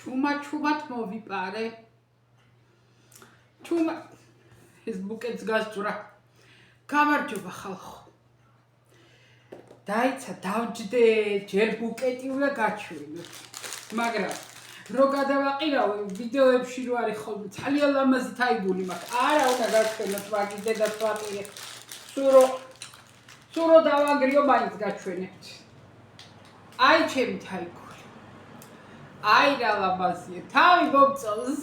ჩუმად მოვიპარე. ეს ბუკეტს გასწურა. გამარჯობა ხალხო. დაიცა დავჯდე, ჯერ ბუკეტი უნდა გაჩვენო. მაგრამ რო გადავაყირავე ვიდეოებში რო არის ხოლმე ძალიან ლამაზი თაიგული მაქვს. არა უნდა გაჩვენოთ მაგის დედას ვაყირე. სურო დავანგრიო მაინც გაჩვენებთ. აი ჩემი თაიგული. აი რა ლამაზია. თავი მომწონს.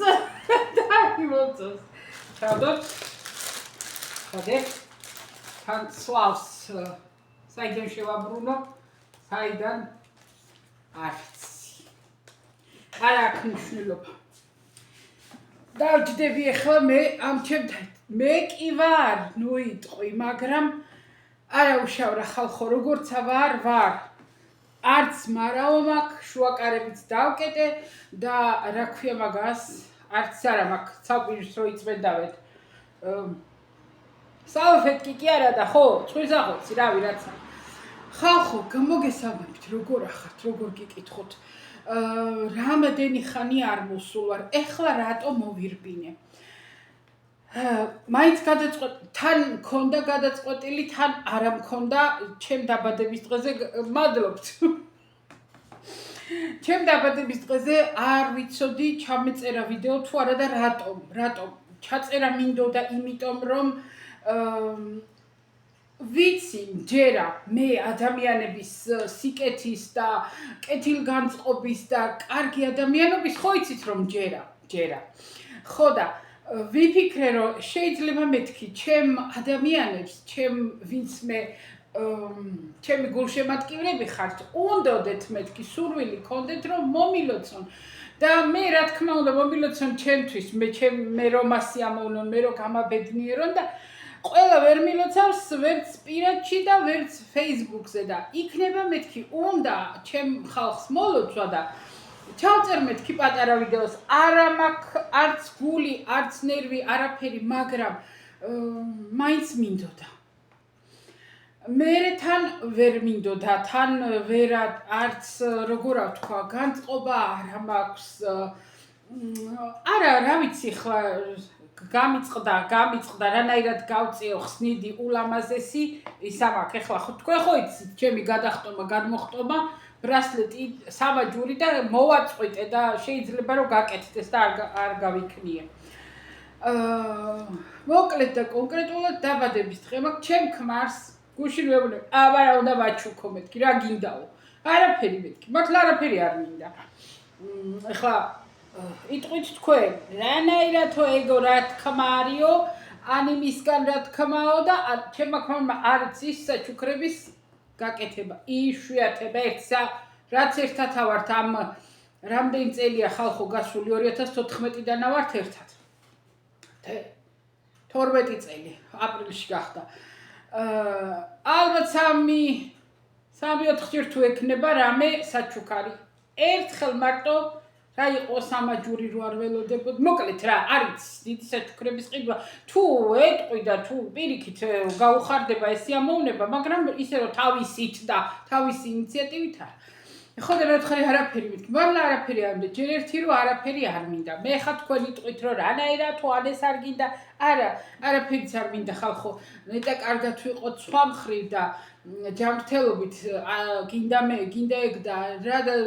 ჩავდოთ. ხოდე. თან სვავს საიდან შევაბრუნო? საიდან? არც. არა აქვს მნიშვნელობა. დავჯდები ახლა მე ამ ჩემთან. მე კი ვარ, ნუ იტყვი, მაგრამ არა უშავრა ხალხო, როგორცა ვარ. არც მარაო მაქვს, შუაკარებიც დავკეტე და რა ქვია მაგას, არც არა მაქვს, ცალკვირს რო იწვედავეთ. სალფეტკი კი არა და ხო, წვისაღოცი, რავი რაცა. ხალხო, გამოგესალმებით, როგორ ახართ, როგორ გიკითხოთ. რამდენი ხანი არ მოსულ ვარ. ეხლა რატო მოვირბინე? მაინც თან მქონდა გადაწყვეტილი, თან არა მქონდა ჩემ დაბადების დღეზე მადლობთ. ჩემ დაბადების დღეზე არ ვიცოდი ჩამეწერა ვიდეო თუ არა და რატომ ჩაწერა მინდოდა იმიტომ რომ ვიცი ჯერა მე ადამიანების სიკეთის და კეთილგანწყობის და კარგი ადამიანობის ხო იცით რომ ჯერა ხო და ვიფიქრე რომ შეიძლება მეთქი ჩემ ადამიანებს ჩემ ვინც მე ჩემი გულშემატკივრები ხართ უნდოდეთ მეთქი სურვილი კონდეთ რომ მომილოცონ და მე რა თქმა უნდა მომილოცონ ჩემთვის მე რომ ასე ამოვნონ მე რომ გამაბედნიერონ და ყველა ვერ მილოცავს ვერც პირადში და ვერც Facebook-ზე და იქნება მეთქი უნდა ჩემ ხალხს მოლოცვა და ჩავწერ მეთქი პატარა ვიდეოს არა მაქვს არც გული არც ნერვი არაფერი მაგრამ მაინც მინდოდა მე თან ვერ მინდოდა თან ვერა არც როგორ ვთქვა განწყობა არა მაქვს არა რა ვიცი ხლა გამიწყდა რანაირად გავწიო ხსნიდი ულამაზესი ისა მაქვს ეხლა თქვენ ხო იცით ჩემი გადახტომა გადმოხტომა ბრასლეტი სამაჯური და მოვაწყვიტე და შეიძლება რომ გაკეთდეს და არ გავიქნიე მოკლედ და კონკრეტულად დაბადების დღე მაქვს ჩემ ქმარს გუშინ ვეუბნები აბა რა უნდა ვაჩუქო მეთქი რა გინდაო არაფერი მეთქი მართლა არაფერი არ მინდა ეხლა იტყვით თქვენ რანაირადო ეგო რა თქმა არისო ან იმისგან რა თქმაო და ჩემმა ქმარმა არც ის საჩუქრების გაკეთება იშვიათება რაც ერთად ავართ ამ რამდენი წელია ხალხო გასული 2014-დანა ვართ ერთად 12 წელი აპრილში გახდა ალბათ 3-4 ჯერ თუ ექნება რამე საჩუქარი ერთხელ მარტო რა იყო სამაჯური რო არ ველოდებოდ მოკლედ რა არის დიდი საჩუქრების ყიდვა თუ ეტყვი და თუ პირიქით გაუხარდება ეს ამოვნება მაგრამ ისე რომ თავისით და თავისი ინიციატივით არა ხო და მეთხარი არაფერი მეთქი მაგრამ არაფერი არ მინდა ჯერ ერთი რომ არაფერი არ მინდა მე ხა თქვენ იტყვით რომ რანაირად თუ ანეს არ გინდა არა არაფერიც არ მინდა ხალხო ნეტა კარგად ვიყოთ სხვა მხრივ და ჯანმრთელობით გინდა მე გინდა ეგ და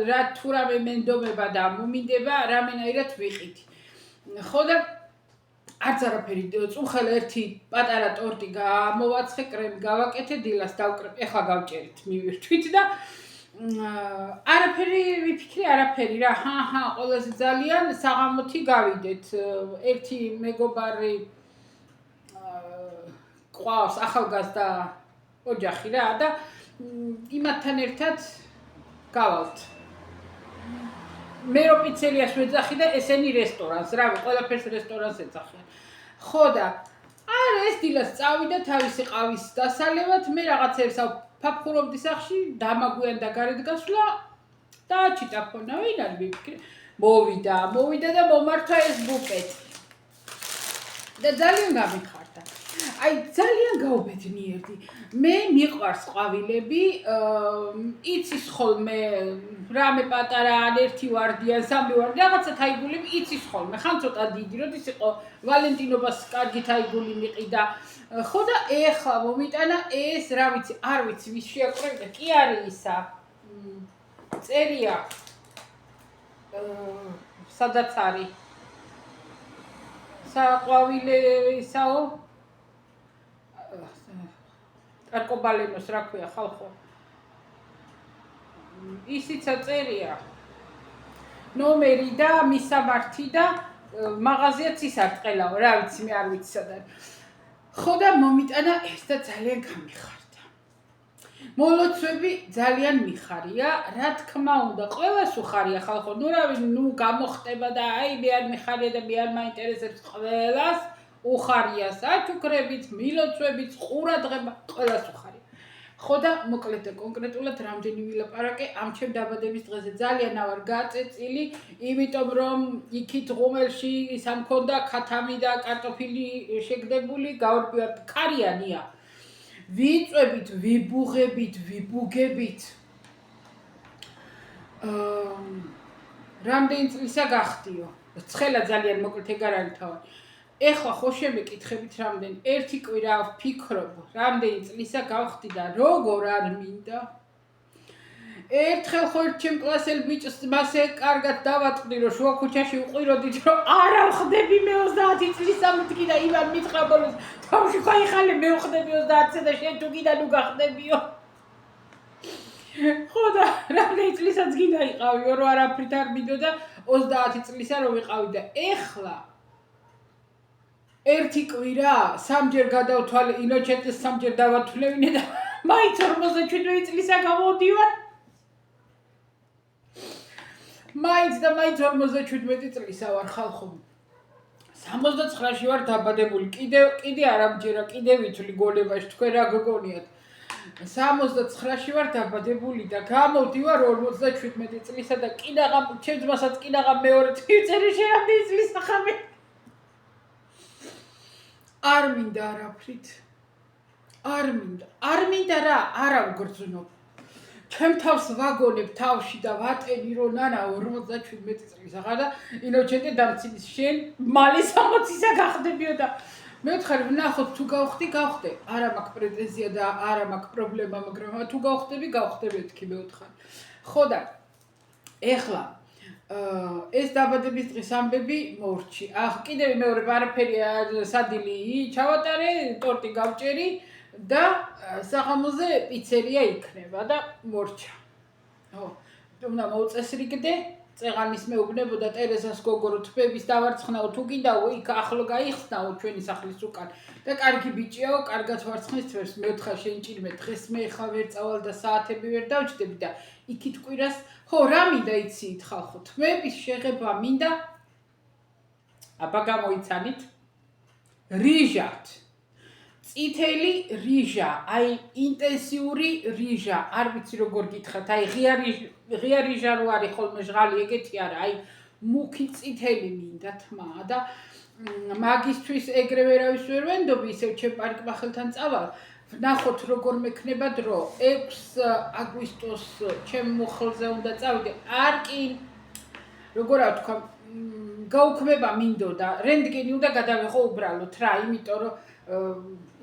რა თუ რამე მენდომება და მომინდება რამენაირად ვიყიდი ხო და არც არაფერი წუხელა ერთი პატარა ტორტი გამოვაცხე კრემი გავაკეთე დილას დავკრებ ეხლა გავჭერით მივირთვით და არაფერი ვიფიქრე არაფერი რა ყველაზე ძალიან საღამოთი გავიდეთ ერთი მეგობარი ყავს ახალგაზრდა ოჯახი რა და იმათთან ერთად გავალთ მე რო პიცერიას ვეძახი და ესენი რესტორანს რავი ყველაფერს რესტორანს ეძახიან ხო და არა ეს დილას წავიდა თავისი ყავის დასალევად მე რაღაცებს ფაფხურობდი სახში დამაგვიანდა გარეთ გასვლა დააჩიტა ფონა ვინ არის ვიფიქრე მოვიდა და მომართა ეს ბუკეტი და ძალიან გამიხარდა აი ძალიან გაუბედნიერდი. მე მიყვარს ყვავილები, იცის ხოლმე რამე პატარა ან ერთი ვარდი ან სამი ვარდი, რაღაცა თაიგულები იცის ხოლმე. ხან ცოტა დიდი, როდის იყო ვალენტინობას კარგი თაიგული მიყიდა. ხო და ეხლა მომიტანა ეს, რა ვიცი, არ ვიცი, ვის შეაკრებდა, კი არის ისა. წერია. სადაც არის. საყვავილესაო არკობალენოს რა ქვია ხალხო ისიცა წერია ნომერი და მისამართი და მაღაზიაც ის არ ტყელაო რა ვიცი მე არ ვიცი სადარ ხო და მომიტანა ეს და ძალიან გამიხარდა მოლოცვები ძალიან მიხარია რა თქმა უნდა ყველას უხარია ხალხო ნუ რავი ნუ გამოხტება და აი მე არ მიხარია და მე არ მაინტერესებს ყველას უხარია საჩუქრებით, მილოცვებით, ყურადღება, ყველას უხარია. ხო და მოკლედ და კონკრეტულად რამდენი ვილაპარაკე ამ ჩემ დაბადების დღეზე ძალიან ავარ გაწეწილი, იმიტომ რომ იქით ღუმელში სამ მქონდა ქათამი და კარტოფილი შეგდებული, გავარკვიოთ ქარიანია. ვიწვებით, ვიბუღებით, ვიბუგებით. რამდენი წლისა გახდიო? ცხელა ძალიან მოკლედ ეგ არ არის თავი. ეხლა ხო შემეკითხებით რამდენი ერთი კვირა ვფიქრობ რამდენი წლისა გავხდი და როგორ არ მინდა ერთხელ ხო ერთ ჩემ კლასელ ბიჭს მასე კარგად დავატყდი რომ შუა ქუჩაში უყვიროდით რომ არა ვხდები მე 30 წლისა მეთქი და ივან მითხრა ბოლოს თავში ხაიხალე მე ვხდები 30-ზე და შენ თუ გიდა ნუ გახდებიო ხო და რამდენი წლისაც გინდა იყავიო რომ არაფრით არ მინდო და 30 წლისა რომ ვიყავი და ეხლა ერთი კვირა სამჯერ გადავთვალე ინოჩენტეს სამჯერ დავათვლევინე და მაინც 47 წლისა გამოდივარ მაინც 47 წლისა ვარ ხალხო 69-ში ვარ დაბადებული კიდე არ ამჯერა კიდე ვითვლი გონებაში თქვენ რა გგონიათ 69-ში ვარ დაბადებული და გამოდივარ 57 წლისა და კიდაღამ ჩემს მასაც კიდაღამ მეორე წელი შეამდის წლისა ხამე არ მინდა არაფრით არ მინდა რა არა ვგრძნობ ჩემ თავს ვაგონებ თავში და ვატენი რომ ნანა 57 წლის ახლა და ინოჩენტე დამცინის შენ მალე 60-ისა გახდებიო და მე ვთხარ ვნახოთ თუ გავხდი არა მაქვს პრეტენზია და არა მაქვს პრობლემა მაგრამ თუ გავხდები მეთქი მე ვთხარ ხო და ეხლა ეს დაბადების დღის ამბები მორჩი. კიდევ მეორე არაფერი სადილი ჩავატარე, ტორტი გავჭერი და საღამოზე პიცერია იქნება და მორჩა. ხო, უნდა მოუწესრიგდე, წეღანის მეუბნებოდა ტერეზას გოგო თბების დავარცხნაო თუ გინდაო იქ ახლო გაიხსნაო ჩვენი სახლის უკან და კარგი ბიჭიაო, კარგად ვარცხნის თვერს მე ვთხარ შეინჭირმე დღეს მე ხა ვერ წავალ და საათები ვერ დავჭდები და იქით კვირას ხო რა მინდა იცით ხალხო თმების შეღება მინდა აბა გამოიცანით რიჟად წითელი რიჟა აი ინტენსიური რიჟა არ ვიცი როგორ გითხრათ აი ღია რიჟა რო არის ხოლმე ჟღალი ეგეთი არა აი მუქი წითელი მინდა თმა და მაგისთვის ეგრევე რავის ვერ ვენდობი ისევ ჩემ პარკმახელთან წავალ ნახოთ როგორ მექნება დრო 6 აგვისტოს ჩემ მოხელზე უნდა წავიდე არ კი როგორ ვთქვა გაუქმება მინდოდა რენტგენი უნდა გადავიღო უბრალოდ რა იმიტომ რომ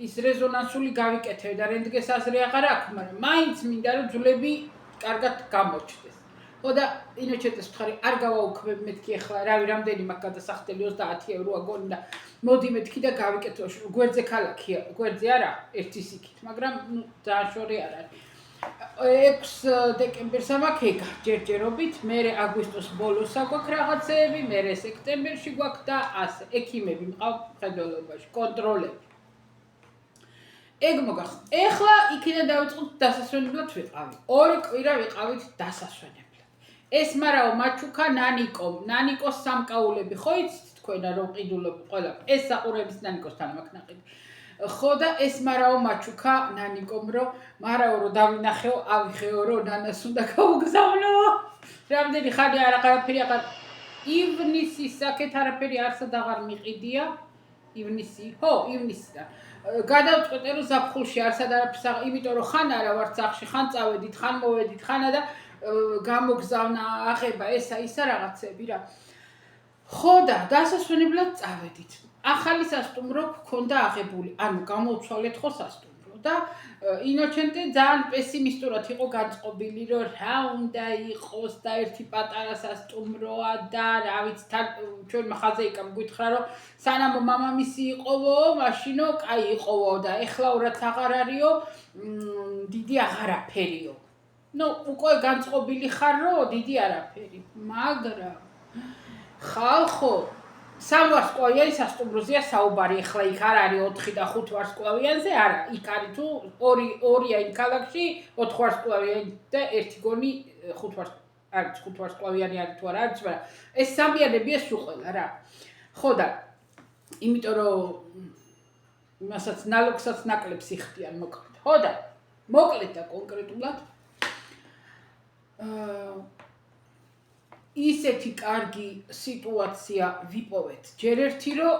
ის რეზონანსული გავიკეთე და რენტგენს აზრი აღარ აქვს მაგრამ მაინც მინდა რომ ძვლები კარგად გამოჩნდეს ხო და ინოჩენტეს ვთხარი არ გავაუქმებ მეთქი ახლა რავი რამდენი მაქვს გადასახდელი 30 ევროა გონი და მოდი მეთქი და გავიკეთო გვერდზე ქალაქია გვერდზე არა ერთის იქით მაგრამ ძალიან შორი არ არის 6 დეკემბერს მაქვს ეგა ჯერჯერობით მე აგვისტოს ბოლოს აგვაქვს რაღაცეები მე სექტემბერში გვაქვს და ასე ექიმები მყავ მხედველობაში კონტროლები ეგ მოგახსნა ეხლა იქიდან დავიწყოთ დასასვენებლად ვიყავი ორი კვირა ვიყავით დასასვენებლად ეს მარაო მაჩუკა ნანიკოს სამკაულები ხო იცით თქვენა რომ ყიდულობ ყველა ეს საყურების ნანიკოსთან მაქვს ნაყიდი ხო და ეს მარაო მაჩუკა ნანიკომ რომ მარაო რომ დავინახეო ავიღეო რომ ნანას უნდა გავგზავნო რამდენი ხანი არაფერი აღარ ივნისის საკეთ არაფერი არსად აღარ მიყიდია ივნისი ხო ივნისიდან გადავწყვეტე რომ ზაფხულში არსად არაფერს იმიტომ რომ ხან არა ვარ სახლში, ხან წავედით, ხან მოვედით, ხანა და გამოგზავნა აღება ესა ისა რაღაცები რა. ხო და დასასვენებლად წავედით. ახალი სასტუმრო გქონდა აღებული, ანუ გამოვცვალეთ ხო სასტუმრო და ინოჩენტე ძალიან პესიმისტურად იყო განწყობილი, რომ რა უნდა იყოს და ერთი პატარა სასტუმროა და რა ვიცი, თან ჩვენ ხაზეიკამ გითხრა, რომ სანამ მამამისი იყოვო, მაშინო კაი იყოვო და ეხლა რაც აღარ არისო, დიდი აღარაფერიო. ნუ უკვე განწყობილი ხარ, რომ დიდი არაფერი, მაგრამ ხალხო სამ ვარსკვლავიანი სასტუმროზეა საუბარი, ეხლა იქ არ არის 4 და 5 ვარსკვლავიანზე, არა, იქ არის თუ ორია იმ ქალაქში 4 ვარსკვლავიანი და ერთი გონი 5 ვარსკვლავიანი არის თუ არა, არც, მაგრამ ეს სამიანებია სულ რა. ხო და იმიტომ რომ იმასაც ნალოგსაც ნაკლებს იხდიან მოკლედ. ხო და მოკლედ და კონკრეტულად ისეთი კარგი სიტუაცია ვიპოვეთ. ჯერ ერთი რომ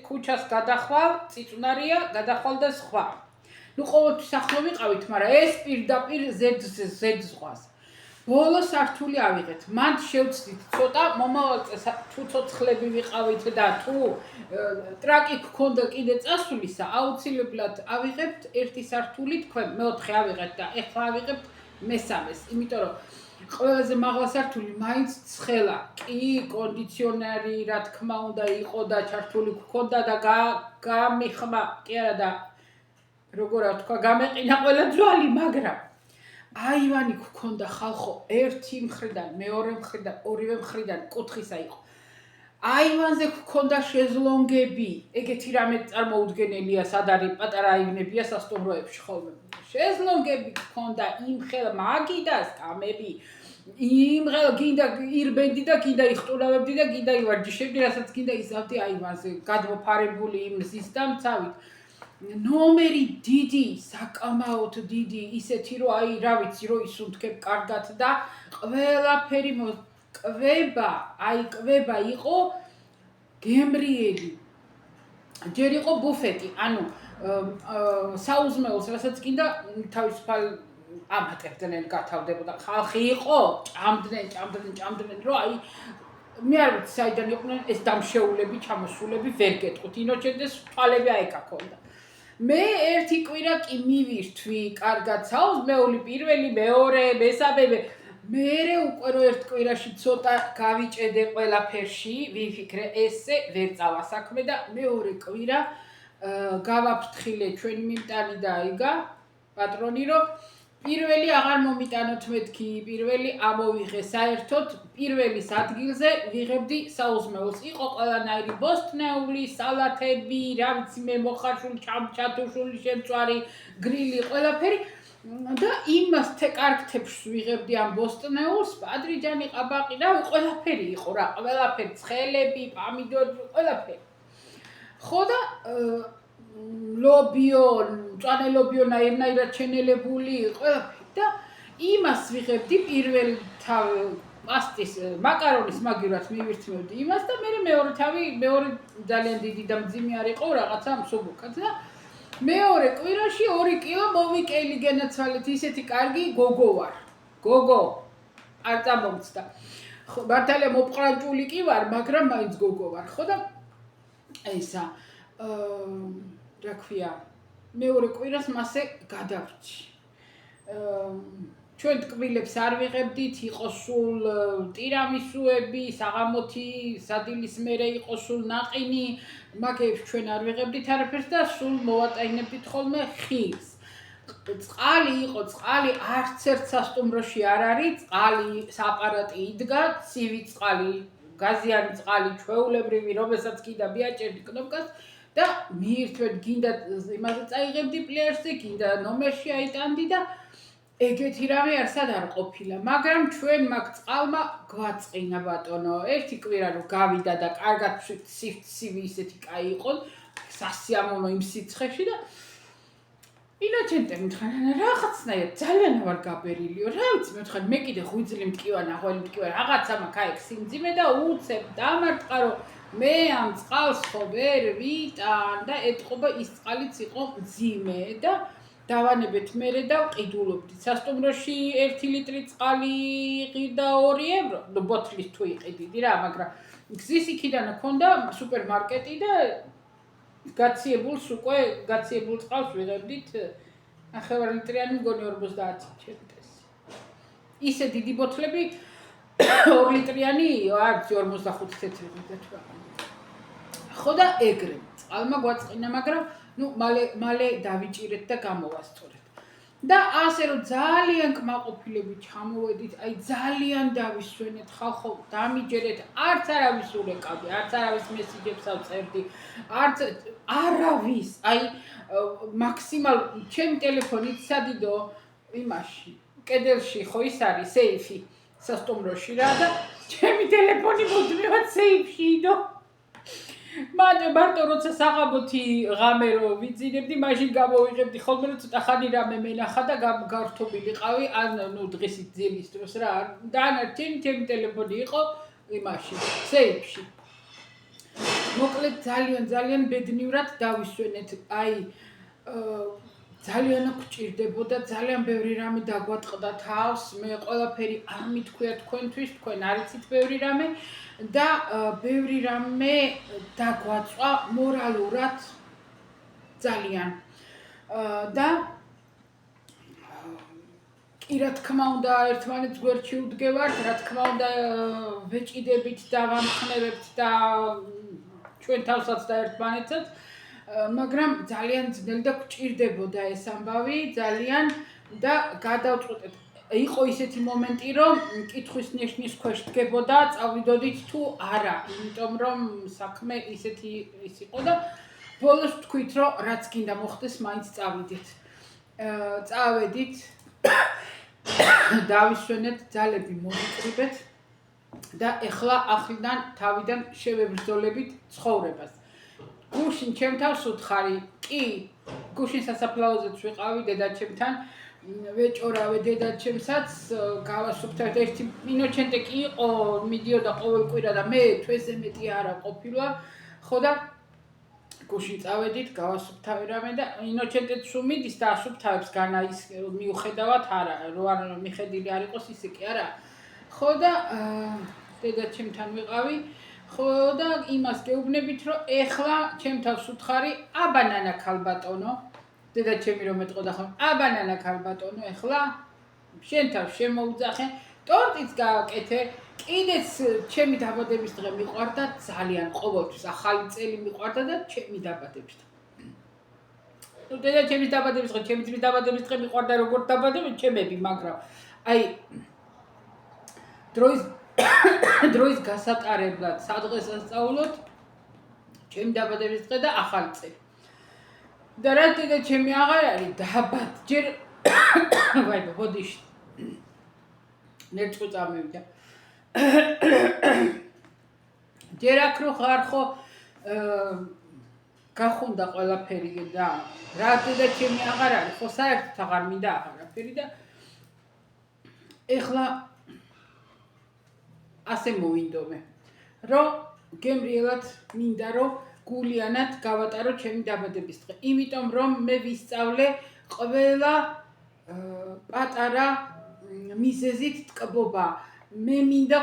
ქუჩას გადახვალ, წიწვნარია, გადახვალ და სხვა. ნუ ყოველთვის ახლო ვიყავით, მაგრამ ეს პირდაპირ ზედ ზღვას. ბოლო სართული ავიღეთ. მან შევცდით ცოტა, მომავალ წელს თუ ცოცხლები ვიყავით და თუ ტრაკი გქონდა კიდე წასვლისა, აუცილებლად ავიღებთ ერთი სართული თქვენ, მეოთხე ავიღეთ და ეხლა ავიღებთ მესამეს, იმიტომ რომ ყველაზე მაღლა სართული მაინც ცხელა. კი, კონდიციონერი, რა თქმა უნდა, იყო და ჩართული გქონდა და გამიხმა, კი არა და როგორ ვთქვა, გამეყინა ყველა ძვალი, მაგრამ აივანი გქონდა ხალხო, ერთი მხრიდან, მეორე მხრიდან, ორივე მხრიდან კუთხისა იყო. აივანზე გქონდა შეზლონგები, ეგეთი რამე წარმოუდგენელია, სად არის პატარა აივნებია სასტუმროებში ხოლმე. შეზლონგები გქონდა იმხელა მაგიდას კამები, იმღელა გინდა ირბენდი და გინდა იხტურავებდი და გინდა ივარჯიშებდი, რასაც გინდა იზავდი აივანზე, გადმოფარებული იმ მზის და მცავით. ნომერი დიდი, საკამაოდ დიდი, ისეთი რომ აი რა ვიცი, რომ ისუნთქებ კარგად და ყველაფერი კვება იყო გემრიელი. ჯერ იყო ბუფეტი, ანუ საუზმეელს, რასაც გინდა თავისუფალ ამატებდნენ, გათავდებოდა. ხალხი იყო, ჭამდნენ, რომ აი მე არ ვიცი, საიდან იყვნენ ეს დამშეულები, ჩამოსულები, ვერ გეტყვით. ინოჩენდეს თვალები აეკა ქონდა. მე ერთი კვირა კი მივირთვი, კარგად საუზმეული, პირველი, მეორე, მესამე მერე უკვე რომ ერთ კვირაში ცოტა გავიჭედე ყველაფერში, ვიფიქრე ესე ვერ წავა საქმე და მეორე კვირა გავაფრთხილე ჩვენი მიმტანი და აიგა პატრონი რომ პირველი აღარ მომიტანოთ მეთქი, პირველი ამოვიღე საერთოდ პირველის ადგილზე ვიღებდი საუზმეელს. იყო ყველანაირი ბოსტნეული, სალათები, რა ვიცი მე მოხარშული, ჩათუშული, შემწვარი, გრილი, ყველაფერი და იმას კარგ თეფშს ვიღებდი ამ ბოსტნეულს, ადრიჯანი, ყაბაყი და ყველაფერი იყო რა, ყველაფერი, ცხელები, პამიდორი, ყველაფერი. ხო და ლობიო, მწვანე ლობიო ნაირნაირად შენელებული, ყველაფერი და იმას ვიღებდი პირველ პასტის, მაკარონის მაგივრად მივირთმევდი იმას და მე მეორე ძალიან დიდი და მძიმე არ იყო რაღაცა მსუბუქად და მეორე კვირაში 2 კილო მოვიკელი გენაცვალეთ, ისეთი კარგი გოგო ვარ. გოგო არ წამომცდა. ხო, მართალია მოპყრანჭული კი ვარ, მაგრამ მაინც გოგო ვარ. ხო და ესა რა ქვია, მეორე კვირას მასე გადავრჩი. ჩვენ ტკბილებს არ ვიღებდით, იყო სულ ტირამისუები, საღამოთი, სადილის მერე იყო სულ ნაყინი, მაგებს ჩვენ არ ვიღებდით არაფერს და სულ მოვატაინებდით ხოლმე ხილს. წყალი იყო, წყალი არც ერთ სასტუმროში არ არის, წყალი სააპარატი იდგა, ცივი წყალი, გაზიანი წყალი, ჩვეულებრივი, რომელსაც კიდე მიაჭერდი კნოპკას და მიირთვეთ, გინდა იმაზე წაიღებდი პლეჟზე, გინდა ნომერში აიტანდი და ეგეთი რამე არსად არ ყოფილა, მაგრამ ჩვენ მაგ წყალმა გვაწყინა ბატონო. ერთი კვირა რომ გავიდა და კარგად სივი ისეთი კაი იყო, სასიამოვნო იმ სიცხეში და ინოჩენტე მითხანა რაღაცნაირად ძალიან ვარ გაბერილიო. რა ვიცი, მითხან მე კიდე ღვიძლი მტკივა, ნაღველი მტკივა, რაღაცა მაქვს აი სიმძიმე და უცებ დამარტყა რომ მე ამ წყალს ხო ვერ ვიტან და ეთყობა ის წყალიც იყო მძიმე და დავანებეთ მერე და ვყიდულობდით. სასტუმროში 1 ლიტრი წყალი იყიდა 2 ევრო, ნუ ბოთლის თუ იყიდიდი რა, მაგრამ გზის იქიდან ჰქონდა სუპერმარკეტი და გაციებულს უკვე გაციებულ წყალს ვიღებდით 9 ლიტრიანი მგონი 50 ჩემთვის. ისე დიდი ბოთლები 2 ლიტრიანი არც 45 წუთი და ხო და ეგრე წყალმა გვაწყინა, მაგრამ ნუ მალე დავიჭირეთ და გამოვასწორეთ. და ასე რომ ძალიან კმაყოფილებით ჩამოვედით, აი ძალიან დავისვენეთ ხალხო, დამიჯერეთ, არც არავის ურეკავდი, არც არავის მესიჯებს ავწერდი, არც არავის, აი მაქსიმალ ჩემი ტელეფონით სადიდო იმაში, კედელში ხო ის არის სეიფი სასტუმროში რა და ჩემი ტელეფონი მუდმივად სეიფში idო. მარტო როცა საღამოთი ღამე რო ვიძინებდი, მაშინ გამოვიღებდი ხოლმე რომ ცოტა ხანი რამე მენახა და გავრთობილიყავი, ან ნუ დღისით ძილის დროს რა. დანარჩენი ჩემი ტელეფონი იყო იმაში, სეიფში. მოკლედ ძალიან ბედნივრად დავისვენეთ. აი ძალიან გვჭირდებოდა, ძალიან ბევრი რამე დაგვატყდა თავს. მე ყველაფერი არ მithქვია თქვენთვის, თქვენ არ იცით ბევრი რამე და ბევრი რამე დაგვაწვა მორალურად ძალიან. და კი რა თქმა უნდა ერთმანეთს გვერდში ვდგევართ, რა თქმა უნდა ვეჭიდებით და ვამხნევებთ და ჩვენ თავსაც და ერთმანეთსაც, მაგრამ ძალიან ძნელი და გვჭირდებოდა ეს ამბავი, ძალიან და გადავწყვეტეთ. იყო ისეთი მომენტი, რომ კითხვის ნიშნის ქვეშ დგებოდა, წავიდოდით თუ არა, იმიტომ რომ საქმე ისეთი ის იყო და ბოლოს ვთქვით, რომ რაც გინდა მოხდეს, მაინც წავიდეთ. წავედით, დავისვენეთ, ძალები მოვიკრიბეთ და ეხლა ახლიდან თავიდან შევებრძოლებით ცხოვრებას. გუშინ ჩემთავს უთხარი, კი, გუშინ სასაფლაოზეც ვიყავი დედაჩემთან, ვეჭორავე დედაჩემსაც, გავასუფთავეთ, ერთი ინოჩენტე კი იყო, მიდიოდა ყოველ კვირა და მე თვეზე მეტი არა ყოფილა, ხო და გუშინ წავედით, გავასუფთავე რამე და ინოჩენტეც სულ მიდის და ასუფთავებს განა ის მიუხედავად არა, რო არ მიხედილი არ იყოს ისე კი არა. ხო და დედაჩემთან ვიყავი, ხო და იმას გეუბნებით, რომ ეხლა ჩემთავს უთხარი, აბა ნანა ქალბატონო, დედაჩემი რომ ეტყოდა ხოლმე, აბა ნანა ქალბატონო, ეხლა შენ თავს შემოუძახე, ტორტიც გააკეთე, კიდეც ჩემი დაბადების დღე მიყვარდა ძალიან, ყოველთვის ახალი წელი მიყვარდა და ჩემი დაბადების დღე. ნუ დედაჩემის დაბადების დღე, ჩემი ძმის დაბადების დღე მიყვარდა როგორც დაბადები, ჩემები, მაგრამ აი დროის გასატარებლად სადღესასწაულოდ ჩემი დაბადების დღე და ახალი წელი. და რა დედაჩემი აღარ არის დაბად, ჯერ ვაი ბოდიში ნერწყვი წამევიდა. ჯერ აქ რო ხარ ხო გახუნდა ყველაფერი და რა დედაჩემი აღარ არის, ხო საერთოდ აღარ მინდა აღარაფერი და ეხლა ასე მოვინდომე, რომ გემრიელად მინდა რომ გულიანად გავატარო ჩემი დაბადების დღე, იმიტომ რომ მე ვისწავლე ყველა პატარა მიზეზით ტკბობა. მე მინდა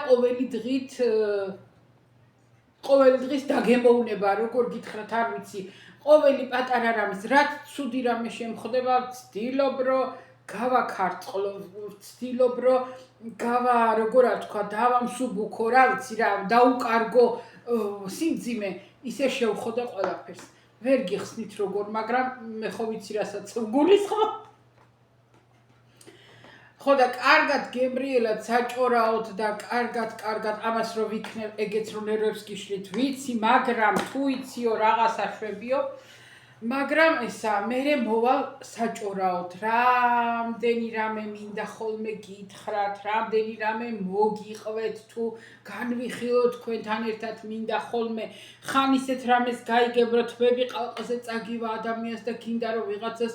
ყოველი დღის დაგემოვნება, როგორ გითხრათ, არ ვიცი, ყოველი პატარა რამის, რაც ცუდი რამე შემხდება, ვცდილობ რომ გავაქარწყლო, ვცდილობ რომ როგორ თქვა, დავამსუბუქო, რა ვიცი რა, დაუკარგო სიმძიმე, ისე შევხოდე ყველაფერს. ვერ გიხსნით როგორ, მაგრამ მე ხო ვიცი რასაც გულისხმობ. ხო და კარგად გემრიელად საჭორაოთ და კარგად ამას რომ ვიქნებ, ეგეც რომ ნერვებს გიშლით, ვიცი, მაგრამ თუ იციო რაღაცა შვებიო, მაგრამ ესა მერე მოვალ საჭორაოთ, რამდენი რამე მინდა ხოლმე გითხრათ, რამდენი რამე მოგიყვეთ, თუ განვიხილოთ თქვენთან ერთად მინდა ხოლმე, ხან ისეთ რამეს გაიგებროთ, ვები ყალყზე წაგივა ადამიანს და გინდა რომ ვიღაცას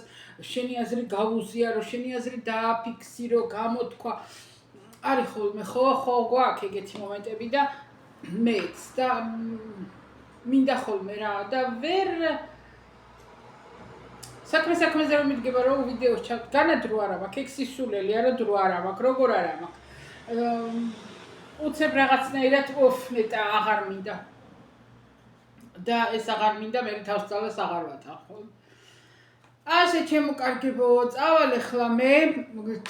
შენი აზრი გავუზიარო, შენი აზრი დააფიქსირო, გამოთქვა. არის ხოლმე ხო გვაქვს ეგეთი მომენტები და მეც და მინდა ხოლმე რა და ვერ საქმეზე რომ მიდგება რომ ვიდეოს ჩავ განად რო არა მაქვს ეგ სისულელი არა დრო არა მაქვს როგორ არა მაქვს უცებ რაღაცნაირად ნეტა აღარ მინდა და ეს აღარ მინდა მე თავს ძალას აღარ ვატახო ასე ჩემო კარგებო წავალ ახლა მე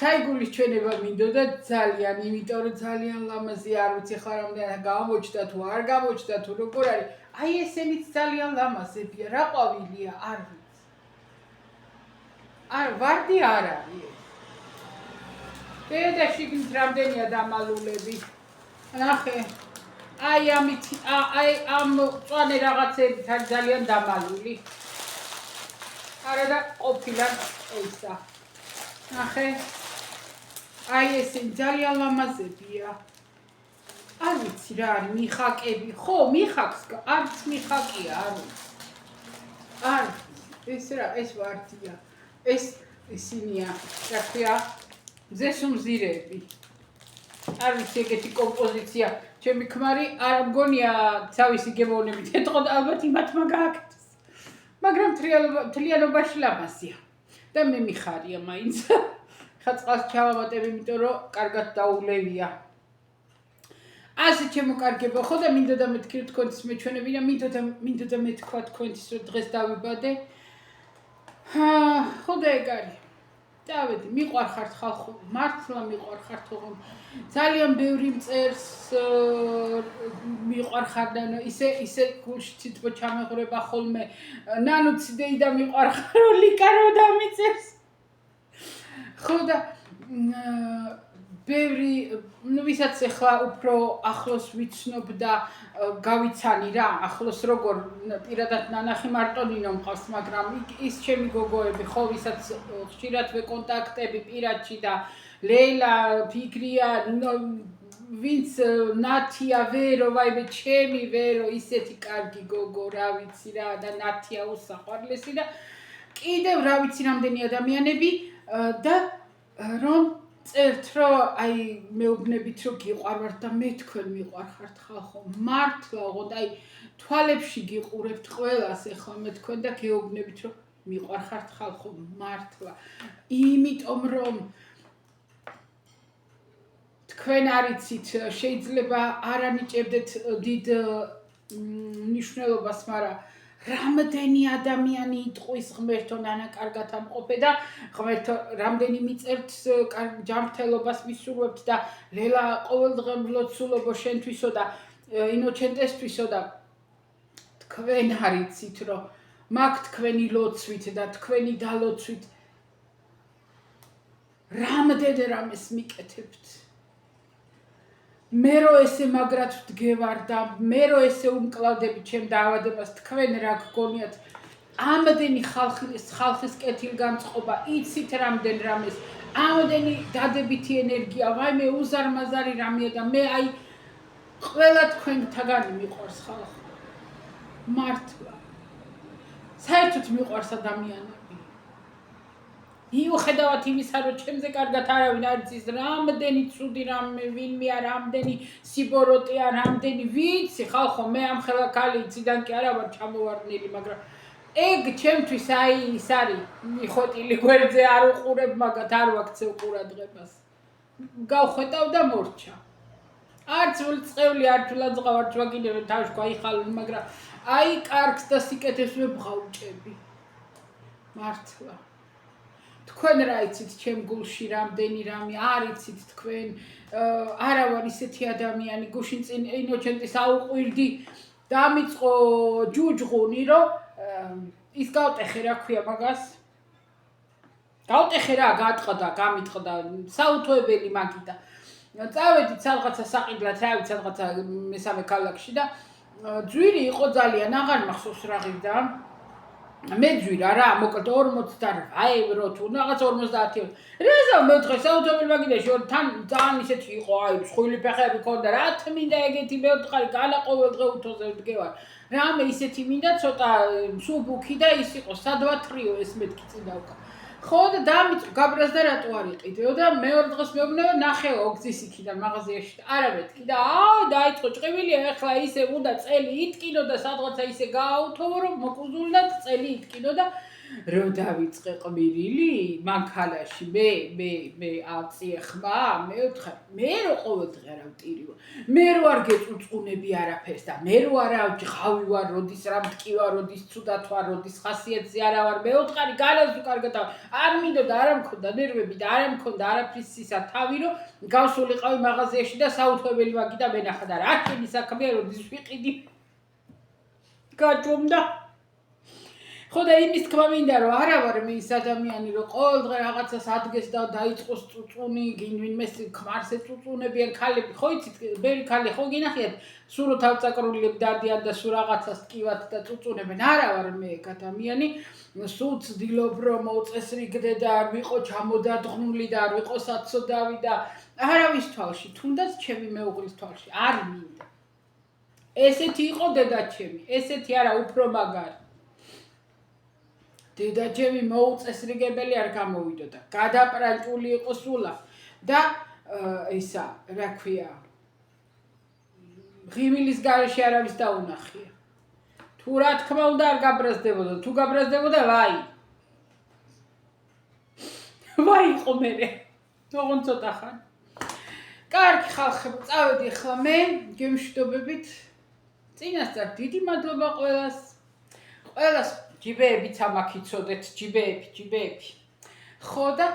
თაიგულის ჩვენება მინდოდა ძალიან იმიტომ რომ ძალიან ლამაზი არ ვიცი ხა რამდენად გამოჩნდა თუ არ გამოჩნდა თუ როგორ არის აი ესენიც ძალიან ლამაზებია რა ყვავილია არ ვიცი არ ვარდი არ არის და შიგნით რამდენია დამალულები ნახე აი ამ წვანე რაღაცებით არის ძალიან დამალული არა და ყოფილად ესა ნახე აი ესენ ძალიან ლამაზებია არ ვიცი რა არის მიხაკები ხო მიხაკს არც მიხაკია არ ეს რა ეს ვარდია ეს ისინია რა ქვია ზესუმზირები არ ვიცი ეგეთი კომპოზიცია ჩემი ქმარი არ მგონია თავისი გემოვნებით ეთყოდა ალბათ იმათმა გააკეთეს მაგრამ თლიანობაში ლამაზია და მე მიხარია მაინც ხა წყალს ჩავავატებ იმიტომ რომ კარგად დაულევია ასე ჩემო კარგებო ხო და მინდოდა მეთქი რომ თქვენთვის მეჩვენები და მინდოდა მეთქვა თქვენთვის რომ დღეს დავიბადე ხო და ეგ არის დავედი მიყვარხართ ხალხო მართლა მიყვარხართ ოღონდ ძალიან ბევრი მწერს მიყვარხარ და ისე გულში თითბო ჩამეღრება ხოლმე ნანუცი დეიდა მიყვარხარო ლიკარო დამიწერს ხო და ბევრი ვისაც ახლა უფრო ახლოს ვიცნობ და გავიცანი რა ახლოს როგორ პირადად ნანახი მარტონინო მყავს მაგრამ ის ჩემი გოგოები ხო ვისაც ხშირად ვეკონტაქტები პირადში და ლეილა ფიქრია ვინც ნათია ვერო ვაიმე ჩემი ვერო ისეთი კარგი გოგო რა ვიცი რა და ნათია უსაყვარლესი და კიდევ რა ვიცი რამდენი ადამიანები და რომ წერთ რომ აი მეუბნებით რომ გიყვარვართ და მე თქვენ მიყვარხართ ხალხო მართლა ოღონდ აი თვალებში გიყურებთ ყველას ახლა მე თქვენ და გეუბნებით რომ მიყვარხართ ხალხო მართლა იმიტომ რომ თქვენ არიცით შეიძლება არ ანიჭებდეთ დიდ მნიშვნელობას მაგრამ რამდენი ადამიანი იტყვის ღმერთო ნანა კარგად ამყოფე და ღმერთო რამდენი მიწერთ ჯანმრთელობას მისურვებთ და ლელა ყოველდღე მლოცულობო შენთვისო და ინოჩენტესთვისო და თქვენ არიცით რომ მაგ თქვენი ლოცვით და თქვენი დალოცვით რამდენი რამეს მიკეთებთ მე რო ესე მაგრად ვდგევარ და მე რო ესე უმკლავდები ჩემ დაავადებას თქვენ რა გგონიათ ამდენი ხალხის კეთილგანწყობა იცით რამდენ რამეს ამდენი დადებითი ენერგია ვაიმე უზარმაზარი რამეა და მე აი ყველა თქვენთაგანი მიყვარს ხალხო მართლა საერთოდ მიყვარს ადამიანები მიუხედავად იმისა, რომ ჩემზე კარგად არავინ არ იცის, რამდენი ცუდი რამე ვინმე არ, რამდენი სიბოროტე არ, რამდენი ვიცი, ხალხო, მე ამ ხელაქალი იციდან კი არა ვარ ჩამოვარდნილი, მაგრამ ეგ ჩემთვის აი ის არის, მიხოტილი გვერდზე არ უყურებ მაგათ, არ ვაქცევ ყურადღებას. გავხეტავ და მორჩა. არც ულწყეული, არც ულაძღავ, არც ვაგინებ თავში გაიხალვი, მაგრამ აი კარგს და სიკეთეს ვებღავჭები. მართლა. თქვენ რა იცით ჩემ გულში რამდენი რამე არ იცით თქვენ არა ვარ ისეთი ადამიანი გუშინ წინ ინოჩენტის აუყვირდი დამიწყო ჯუჯღუნი რომ ის გავტეხე რა ქვია მაგას გავტეხე რა გატყდა გამიტყდა საუთოებელი მაგიდა წავედით სადღაცა საყიდლად რა ვიცი სადღაცა მესამე ქალაქში და ძვირი იყო ძალიან აღარ მახსოვს რა ღირდა მე ძვირა რა მოკლედ 48 ევრო თუ რაღაც 50 ევრო რეზა მეთხე საუთობელ მაგიდაში თან ძალიან ისეთი იყო აი მსხვილი ფეხები ქონდა რა მინდა ეგეთი მეთხარი განა ყოველდღე უთოზე ვდგევარ რამე ისეთი მინდა ცოტა სუბუქი და ის იყო სადვა ტრიო ეს მეთქი წინ დავკა ხო და დამიწყო გაბრას და რატო არ იყიდეო და მეორე დღეს მეუბნება ნახეო გზის იქიდან მაღაზიაში და არა მეთქი და დაიწყო ჭყივილი ახლა ისე უნდა წელი იტკინო და სადღაცა ისე გააუთოვო რომ მოკუზულნად წელი იტკინო და რო დავიწყე ყვირილი მანქანაში მე აწიე ხმა მეოთხე მე რო ყოველდღე არა ვტირივ მე რო არ გეწუწუნები არაფერს და მე რო არა ღავი ვარ როდის რა მტკივა როდის ცუდად ვარ როდის ხასიათზე არა ვარ მეოთხარი განაზუ კარგად არ მინდოდა არა მქონდა ნერვები და არა მქონდა არაფრის ისა თავი რომ გავსულიყავი მაღაზიაში და საუთვებელი მაგიდა მენახა და რა კენი საქმეა როდის ვიყიდი გაჭუმდა ხო და იმის თქმა მინდა რომ არა ვარ მე ის ადამიანი რომ ყოველდღე რაღაცას ადგეს და დაიწყოს წუწუნი გინვინმე ქმარს ეწუწუნებიან ქალები ხო იცით ბევრი ქალი ხო გინახიათ სულ რო თავწაკრულები დადიან და სულ რაღაცას ტკივათ და წუწუნებენ არა ვარ მე ეგ ადამიანი სულ ცდილობ რომ მოწესრიგდე და არ ვიყო ჩამოდადღნული და არ ვიყო საცოდავი და არავის თვალში თუნდაც ჩემი მეუღლის თვალში არ მინდა ესეთი იყო დედაჩემი ესეთი არა უფრო მაგარი დედაჩემი მოუწესრიგებელი არ გამოვიდოდა გადაპრანჭული იყო სულა და ისა რა ქვია ღიმილის გარეშე არავის დაუნახია თუ რა თქმა უნდა არ გაბრაზდებოდა თუ გაბრაზდებოდა ვაი იყო მერე ოღონდ ცოტა ხან კარგი ხალხებო წავედი ახლა მე გემშვიდობებით წინასწარ დიდი მადლობა ყველას ჯიბეებიც ამაქიცოდეთ ჯიბეები ხო და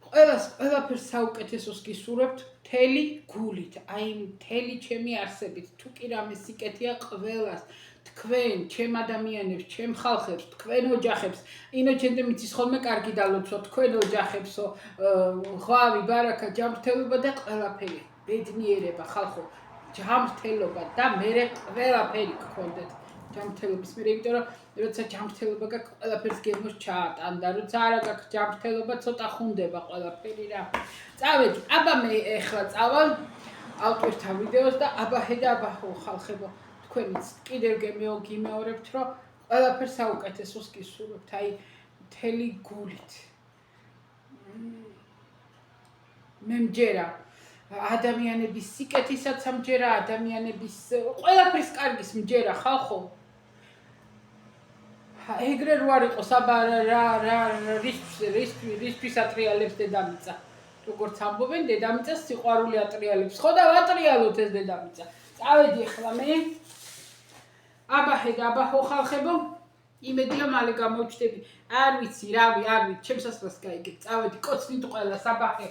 ყველაფერს საუკეთესოს გისურვებთ მთელი გულით აი მთელი ჩემი არსებით თუ კი რამე სიკეთეა ყველას თქვენ ჩემ ადამიანებს ჩემ ხალხებს თქვენ ოჯახებს ინოჩენდე მიცის ხოლმე კარგი დალოცვა თქვენ ოჯახებსო ღვავი ბარაკა ჯანმრთელობა და ყველაფერი ბედნიერება ხალხო ჯანმრთელობა და მერე ყველაფერი გქონდეთ ჯანმრთელობის მერე იმიტომ რომ როცა ჯანმრთელობა გაქვს ყველაფერს გემოს ჩაატანდა როცა არა გაქვს ჯანმრთელობა ცოტა ხუნდება ყველაფერი რა წავედი აბა მე ეხლა წავალ ავტვირთა ვიდეოს და აბაჰე და აბაჰო ხალხებო თქვენიც კიდევ გიმეორებთ რომ ყველაფერს საუკეთესოს გისურვებთ აი მთელი გულით მე მჯერა ადამიანების სიკეთისაც ამჯერა ადამიანების ყველაფრის კარგის მჯერა ხალხო ეგრე რო არ იყოს აბა რა რისთვის ატრიალებს დედამიწა როგორც ამბობენ დედამიწას სიყვარული ატრიალებს ხო და ვატრიალოთ ეს დედამიწა წავედი ახლა მე აბაჰე და აბაჰო ხალხებო იმედია მალე გამოვჩდები არ ვიცი რავი არ ვიცი ჩემს ასლას გაიგეთ წავედი კოცნით ყველას აბაჰე